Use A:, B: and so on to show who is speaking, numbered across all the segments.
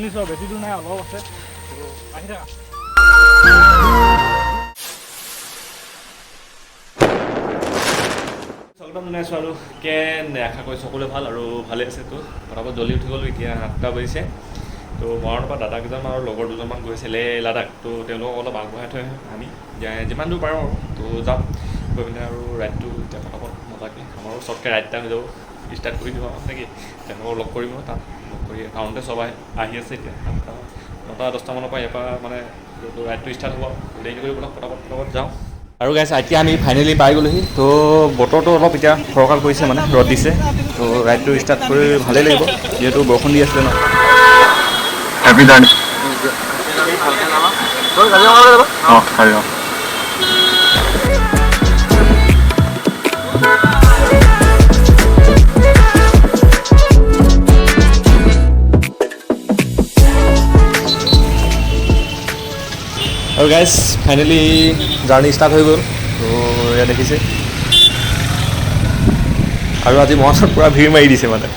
A: শুনিছোঁ বেছি দূৰ নাই অলপ আছে আহি থাকা স্বাগতম জনাইছোঁ আৰু আশা কৰি সকলোৱে ভাল আৰু ভালে আছে তো পটাপট জল্দি উঠি গ'লোঁ এতিয়া 8টা বাজিছে তো মৰাণৰ পৰা দাদা কেইজনমান আৰু লগৰ দুজনমান গৈছিলে লাডাখ তো তেওঁলোকক অলপ আগবঢ়াই থৈ আমি যিমান দূৰ পাৰোঁ আৰু তো যাম গৈ পিনে আৰু ৰাইডটো এতিয়া পটাপট মজাকৈ আমাৰো শ্বৰ্টকৈ ৰাইড এটা হৈ যাব ষ্টাৰ্ট কৰি দিওঁ নেকি তেওঁলোকক লগ কৰিম তাত লগ কৰি টাউনতে চব আহি আছে এতিয়া 9-10টামানৰ পৰা ইয়াৰ পৰা মানে ৰাইডটো ষ্টাৰ্ট হ'ব দেৰি কৰি পটাপট যাওঁ আৰু গাইছ এতিয়া আমি ফাইনেলি পাই গ'লোহি তো বতৰটো অলপ এতিয়া ফৰকাল কৰিছে মানে ৰ'দ দিছে তো ৰাইডটো ষ্টাৰ্ট কৰি ভালেই লাগিব যিহেতু বৰষুণ দি আছিলে ন
B: হেপী জাৰ্ণি
A: আৰু গাইজ ফাইনেলি জাৰ্ণি ষ্টাৰ্ট হৈ গ'ল তো এয়া দেখিছে আৰু আজি মহাসত পূৰা ভিৰ মাৰি দিছে মানে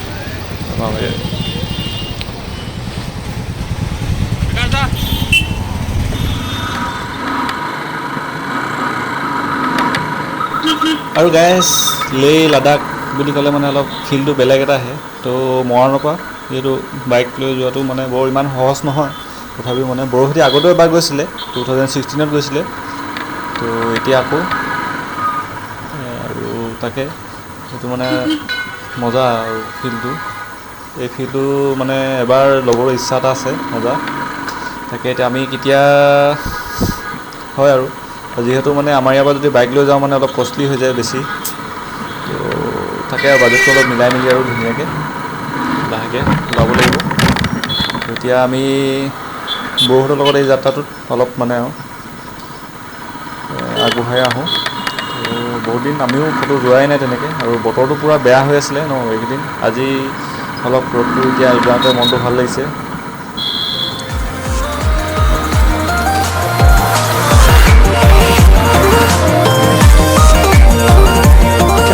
A: আৰু গাইজ লেহ লাডাখ বুলি ক'লে মানে অলপ ফিলটো বেলেগ এটা আহে তো মৰাণৰ পৰা যিহেতু বাইক লৈ যোৱাটো মানে বৰ ইমান সহজ নহয় তথাপিও মানে বৰষুণে আগতেও এবাৰ গৈছিলে 2016ত গৈছিলে তো এতিয়া আকৌ আৰু তাকে সেইটো মানে মজা আৰু ফিল্ডটো এই ফিল্ডটো মানে এবাৰ ল'বৰ ইচ্ছা এটা আছে মজা তাকে এতিয়া আমি কেতিয়া হয় আৰু যিহেতু মানে আমাৰ ইয়াৰ পৰা যদি বাইক লৈ যাওঁ মানে অলপ কষ্টলি হৈ যায় বেছি তো তাকে আৰু বাজেটটো অলপ মিলাই মেলি আৰু ধুনীয়াকৈ লাহেকৈ ওলাব লাগিব এতিয়া আমি বৌহঁতৰ লগত এই যাত্ৰাটোত অলপ মানে আগবঢ়াই আহোঁ তো বহুত দিন আমিও ক'তো যোৱাই নাই তেনেকৈ আৰু বতৰটো পূৰা বেয়া হৈ আছিলে ন এইকেইদিন আজি অলপ ৰ'দটো এতিয়া যাওঁতে মনটো ভাল লাগিছে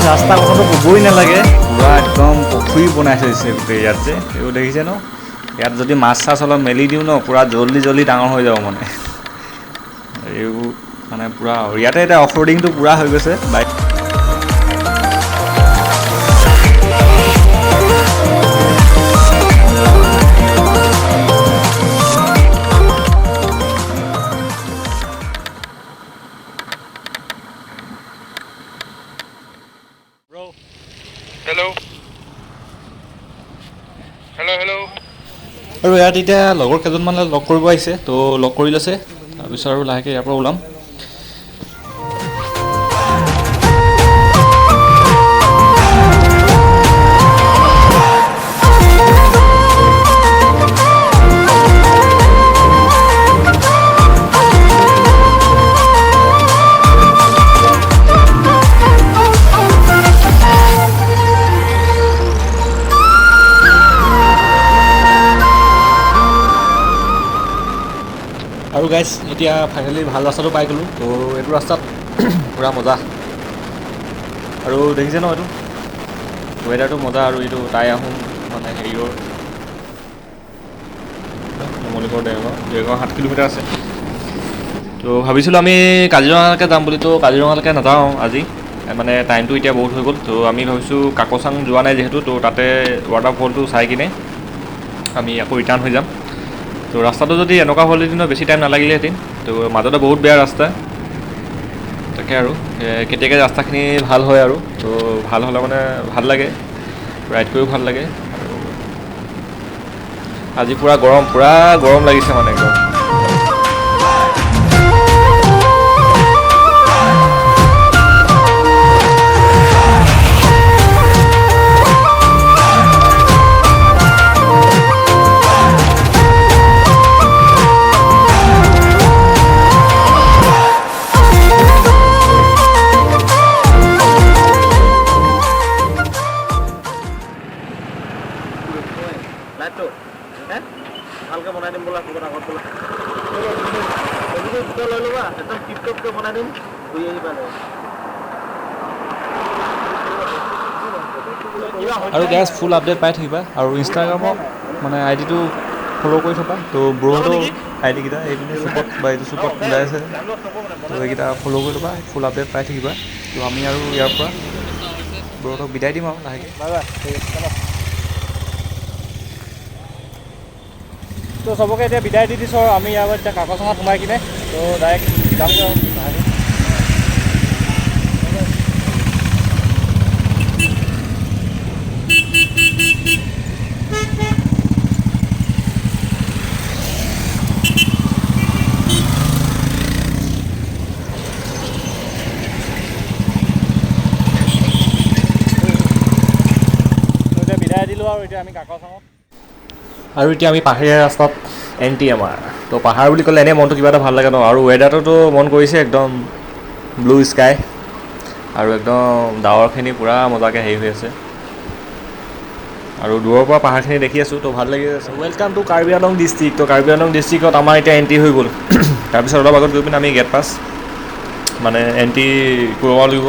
A: ৰাস্তা কথাটো ক'বই নালাগে পূৰা একদম পুখুৰী বনাই থৈছে গোটেই ইয়াত যে এইবোৰ দেখিছে ন ইয়াত যদি মাছ চাছ অলপ মেলি দিওঁ ন পূৰা জল্দি ডাঙৰ হৈ যাব মানে এইবোৰ মানে পূৰা ইয়াতে এতিয়া অফ ৰ'ডিংটো পূৰা হৈ গৈছে বাইক আৰু ইয়াত এতিয়া লগৰ কেইজনমানে লগ কৰিব আহিছে তো লগ কৰি লৈছে তাৰপিছত আৰু লাহেকৈ ইয়াৰ পৰা ওলাম আৰু গাইজ এতিয়া ফাইনেলি ভাল ৰাস্তাটো পাই গ'লোঁ তো এইটো ৰাস্তাত পূৰা মজা আৰু দেখিছে ন এইটো ৱেডাৰটো মজা আৰু এইটো টাই আহোম মানে হেৰিয়ৰ নুমলীগড় দেৰগাঁও 7 কিলোমিটাৰ আছে তো ভাবিছিলোঁ আমি কাজিৰঙালৈকে যাম বুলি তো কাজিৰঙালৈকে নাযাওঁ আজি মানে টাইমটো এতিয়া বহুত হৈ গ'ল তো আমি ভাবিছোঁ কাকচাং যোৱা নাই যিহেতু তো তাতে ৱাটাৰফলটো চাই কিনে আমি আকৌ ৰিটাৰ্ণ হৈ যাম তো ৰাস্তাটো যদি এনেকুৱা হ'লহেঁতেন বেছি টাইম নালাগিলেহেঁতেন তো মাজতে বহুত বেয়া ৰাস্তা তাকে আৰু কেতিয়াকৈ ৰাস্তাখিনি ভাল হয় আৰু তো ভাল হ'লে মানে ভাল লাগে ৰাইড কৰিও ভাল লাগে আৰু আজি পূৰা গৰম লাগিছে মানে একদম ভালকৈ বনাই দিম বোলা ক'ৰবাত আগত বোলা ভিডিঅ' লৈ ল'বা একদম টিপটপকৈ বনাই দিম ঘূৰি আহিবা আৰু গেছ ফুল আপডেট পাই থাকিবা আৰু ইনষ্টাগ্ৰামত মানে আইডিটো ফ'ল' কৰি থবা। তো ব্ৰহঁতো আই ডিকেইটা এইপিনে চুপত বা এইটো চুপত ওলাই আছে, তো এইকেইটা ফ'ল' কৰি ল'বা, ফুল আপডেট পাই থাকিবা। তো আমি আৰু ইয়াৰ পৰা ব্ৰহঁতক বিদায় দিম আৰু লাহেকৈ। তো চবকে এতিয়া বিদায় দি দিছোঁ আৰু আমি ইয়াৰ পৰা এতিয়া কাকচাঙত সোমাই কিনে তো ডাইৰেক্ট যামগৈ আৰু লাহেকৈ। বিদায় দিলোঁ আৰু এতিয়া আমি কাকচাঙত। আৰু এতিয়া আমি পাহাৰীয়া ৰাস্তাত এণ্ট্ৰি আমাৰ। তো পাহাৰ বুলি ক'লে এনেই মনটো কিবা এটা ভাল লাগে ন, আৰু ৱেডাৰটোতো মন কৰিছে একদম ব্লু স্কাই আৰু একদম ডাৱৰখিনি পূৰা মজাকৈ হেৰি হৈ আছে, আৰু দূৰৰ পৰা পাহাৰখিনি দেখি আছোঁ, তো ভাল লাগি আছে। Welcome to Karbi Anglong district. তো কাৰ্বি আংলং ডিষ্ট্ৰিক্টত আমাৰ এতিয়া এণ্ট্ৰি হৈ গ'ল। তাৰপিছত অলপ আগত গৈ পিনে আমি গেট পাছ মানে এণ্ট্ৰি কৰিব লাগিব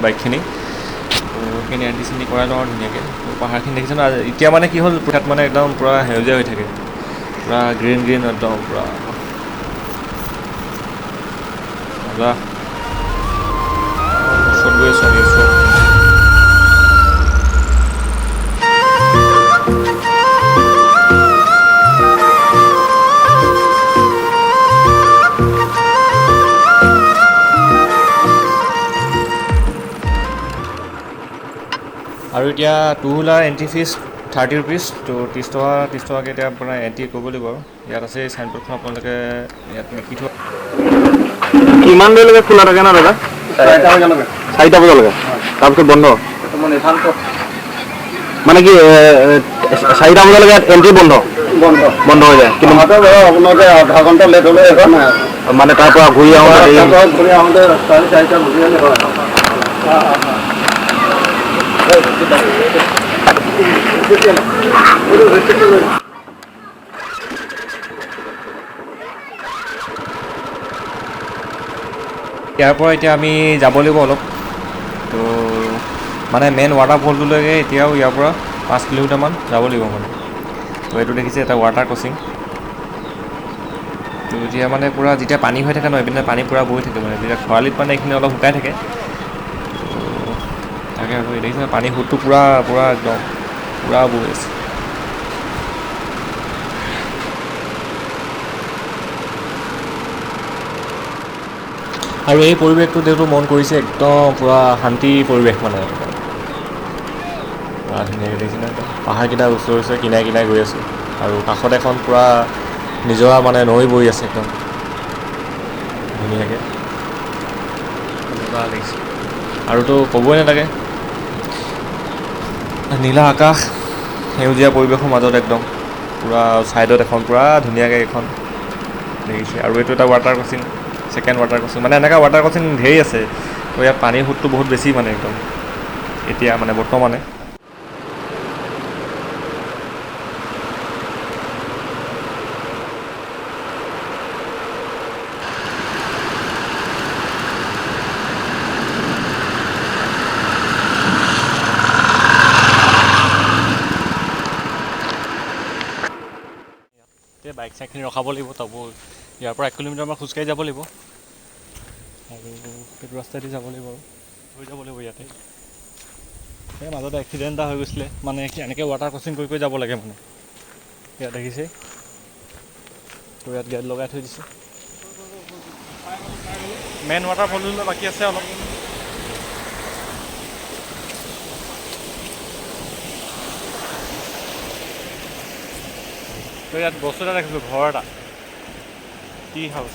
A: বাইকখিনি, তো সেইখিনি এণ্ট্ৰি চেণ্ট্ৰি কৰাই লওঁ আৰু ধুনীয়াকৈ। তো পাহাৰখিনি দেখিছোঁ ন, এতিয়া মানে কি হ'ল তাত মানে একদম পূৰা সেউজীয়া হৈ থাকে, পূৰা গ্ৰীণ গ্ৰীণ একদম পূৰা মজা। ওচৰত গৈ আছোঁ আমি ওচৰত। আৰু এতিয়া two wheeler entry fees 30 rupees. তো 30 টকাকৈ এতিয়া আপোনাৰ এণ্ট্ৰি কৰিব লাগিব। আৰু ইয়াত আছে চাইনবোৰ্ডখন, আপোনালোকে ইয়াত লিখি থোৱা।
B: কিমান দেৰিলৈকে খোলা থাকে না দাদা? 4টা বজালৈকে, তাৰপিছত বন্ধ। মানে কি 4টা বজালৈকে এণ্ট্ৰি বন্ধ বন্ধ হৈ যায়, কিন্তু আপোনালোকে আধা ঘণ্টা লেট হ'লে একো নাই, মানে তাৰ পৰা ঘূৰি আহোঁতে
A: ইয়াৰ পৰা এতিয়া আমি যাব লাগিব অলপ, তো মানে মেইন ৱাটাৰফলটোলৈকে এতিয়াও ইয়াৰ পৰা 5 কিলোমিটাৰমান যাব লাগিব মানে। তো এইটো দেখিছে এটা ৱাটাৰ ক্ৰচিং। তো এতিয়া মানে পূৰা যেতিয়া পানী হৈ থাকে ন, এইপিনে পানী পূৰা বৈ থাকে মানে, যেতিয়া খৰালিত মানে এইখিনি অলপ শুকাই থাকে। তো তাকে আৰু দেখিছে পানী সোঁতটো পূৰা একদম পূৰা বৈ আছে। আৰু এই পৰিৱেশটো যিহেতু মন কৰিছে একদম পূৰা শান্তি পৰিৱেশ মানে, পূৰা ধুনীয়াকৈ দেখিছে ন, পাহাৰকেইটা ওচৰে ওচৰে কিনাৰে কিনাৰে গৈ আছে, আৰু কাষত এখন পূৰা নিজৰা মানে নৈ বৈ আছে একদম ধুনীয়াকৈ, মজা লাগিছে। আৰুতো ক'বই নালাগে, নীলা আকাশ, সেউজীয়া পৰিৱেশৰ মাজত একদম পূৰা ছাইডত এখন পূৰা ধুনীয়াকৈ এখন দেখিছে। আৰু এইটো এটা water crossing, second water crossing, মানে এনেকুৱা ৱাটাৰ ক্ৰচিং ধেৰ আছে। তো ইয়াত পানীৰ সোঁতটো বহুত বেছি মানে একদম এতিয়া মানে বৰ্তমানে। এতিয়া বাইক চাইকখিনি ৰখাব লাগিব, তাকো ইয়াৰ পৰা 1 কিলোমিটাৰমান খোজকাঢ়ি যাব লাগিব, আৰু সেইটো ৰাস্তাইদি যাব লাগিব আৰু হৈ যাব লাগিব ইয়াতে। সেই মাজতে এক্সিডেণ্ট এটা হৈ গৈছিলে, মানে এনেকৈ ৱাটাৰ ক্ৰচিং কৰি যাব লাগে মানে, ইয়াত দেখিছে। তো ইয়াত গাড়ী লগাই থৈ দিছে। মেইন ৱাটাৰফললৈ বাকী আছে অলপ। তো ইয়াত বস্তু এটা দেখিছোঁ, ঘৰ এটা, টি হাউচ,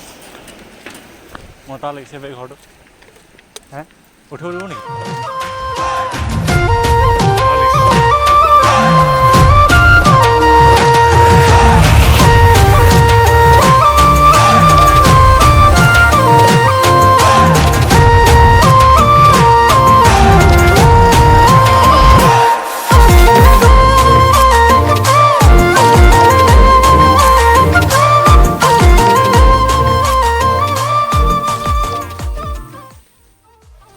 A: মজা লাগিছে বে ঘৰটো। হে উঠিব দিব নেকি?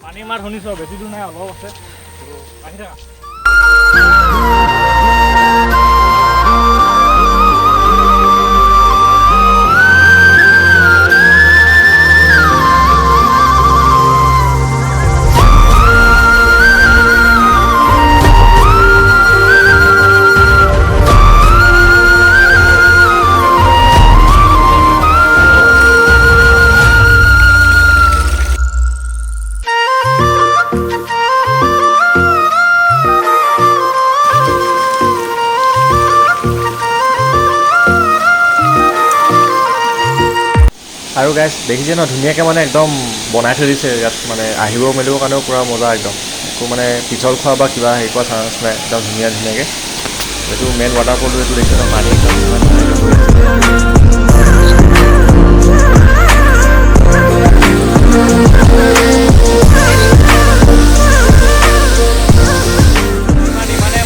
A: পানী মাৰ শুনিছোঁ, বেছি দূৰ নাই, অলপ আছে, আহি থাকা। আৰু গাইছ দেখিছে ন ধুনীয়াকৈ মানে একদম বনাই থৈ দিছে ইয়াত মানে আহিব মেলিবৰ কাৰণেও পূৰা মজা একদম একো মানে পিছল খোৱা বা কিবা হেৰি কৰা চান্স নাই একদম ধুনীয়াকৈ এইটো মেইন ৱাটাৰফলটো এইটো দেখিছে ন পানী একদম কিমান ধুনীয়াকৈ পৰি আছে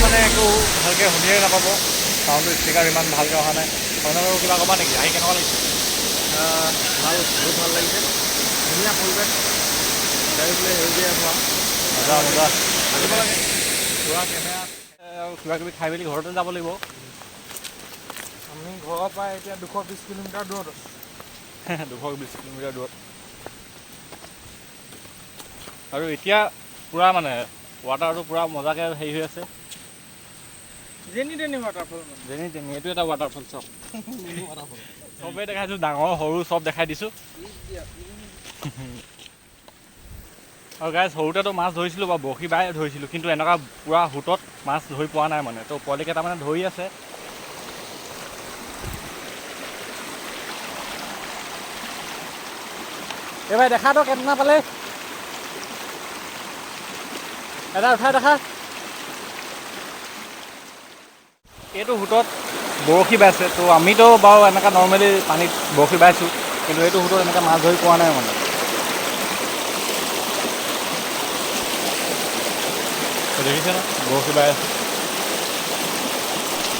A: মানে একো ভালকৈ শুনিয়ে নাপাব চাউণ্ডটো স্পীকাৰ ইমান ভালকৈ অহা নাই আপোনালোকৰ কিবা ক'বা নেকি আহি কেনেকুৱা লাগিছে
B: ভাল বহুত ভাল লাগিছে ধুনীয়া পৰিৱেশ চাৰিওফালে সেউজীয়া হোৱা
A: মজা মজা আহিব লাগে পুৰা কেমেৰা আৰু কিবা কিবি খাই মেলি ঘৰতে যাব লাগিব
C: আমি ঘৰৰ পৰা এতিয়া 220 কিলোমিটাৰ দূৰত আছোঁ
A: 220 কিলোমিটাৰ দূৰত আৰু এতিয়া পূৰা মানে ৱাটাৰটো পূৰা মজাকৈ হেৰি হৈ আছে
C: যেনি তেনি ৱাটাৰফল
A: যেনি তেনি এইটো এটা ৱাটাৰফল চব চবেই দেখাইছোঁ ডাঙৰ সৰু চব দেখাই দিছোঁ আৰু গাইজ সৰুতেতো মাছ ধৰিছিলোঁ বা বৰশী বাই ধৰিছিলোঁ কিন্তু এনেকুৱা পূৰা সোঁতত মাছ ধৰি পোৱা নাই মানে তো পোৱালিকেইটা মানে ধৰি আছে এইবাৰ দেখা তো কেইটনা পালে এটা উঠাই দেখা এইটো সোঁতত বৰশী বাইছে তো আমিতো বাৰু এনেকুৱা নৰ্মেলি পানীত বৰশী বাইছোঁ কিন্তু এইটো সোঁতত এনেকৈ মাছ ধৰি পোৱা নাই মানে দেখিছে ন বৰশী বাই আছে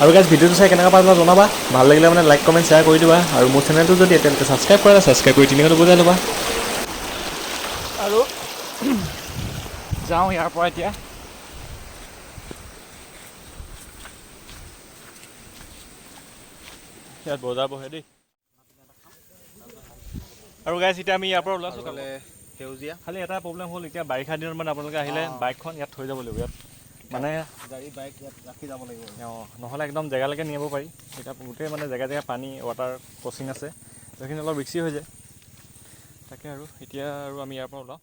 A: আৰু গাইজ ভিডিঅ'টো চাই কেনেকুৱা পালা জনাবা ভাল লাগিলে মানে লাইক কমেণ্ট শ্বেয়াৰ কৰি দিবা আৰু মোৰ চেনেলটো যদি এতিয়ালৈকে ছাবস্ক্ৰাইব কৰা ছাবস্ক্ৰাইব কৰি তিনিখনটো বুজাই ল'বা আৰু যাওঁ ইয়াৰ পৰা এতিয়া ইয়াত বজাৰ বহে দেই আৰু গাইজ এতিয়া আমি ইয়াৰ পৰা ওলাইছোঁ
B: সেউজীয়া
A: খালি এটা প্ৰব্লেম হ'ল এতিয়া বাৰিষা দিনত মানে আপোনালোকে আহিলে বাইকখন ইয়াত থৈ যাব লাগিব ইয়াত মানে
B: গাড়ী বাইক ইয়াত ৰাখি যাব লাগিব
A: অঁ নহ'লে একদম জেগালৈকে নিব পাৰি এতিয়া গোটেই মানে জেগা পানী ৱাটাৰ ক্ৰচিং আছে সেইখিনি অলপ ৰিক্সি হৈ যায় তাকে আৰু এতিয়া আৰু আমি ইয়াৰ পৰা ওলাওঁ